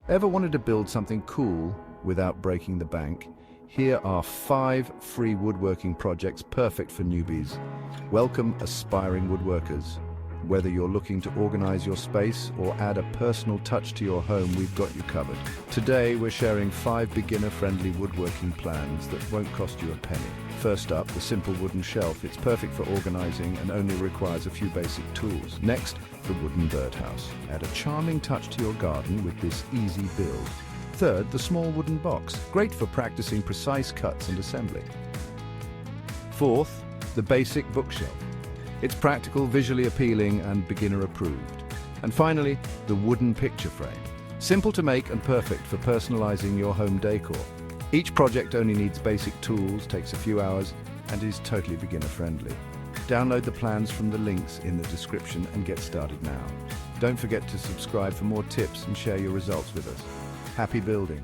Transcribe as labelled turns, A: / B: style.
A: Ever wanted to build something cool without breaking the bank? Here are 5 free woodworking projects perfect for newbies. Welcome, aspiring woodworkers. Whether you're looking to organize your space or add a personal touch to your home, we've got you covered. Today, we're sharing 5 beginner-friendly woodworking plans that won't cost you a penny. First up, the simple wooden shelf. It's perfect for organizing and only requires a few basic tools. Next, the wooden birdhouse. Add a charming touch to your garden with this easy build. Third, the small wooden box. Great for practicing precise cuts and assembly. Fourth, the basic bookshelf. It's practical, visually appealing, and beginner-approved. And finally, the wooden picture frame. Simple to make and perfect for personalizing your home decor. Each project only needs basic tools, takes a few hours, and is totally beginner-friendly. Download the plans from the links in the description and get started now. Don't forget to subscribe for more tips and share your results with us. Happy building!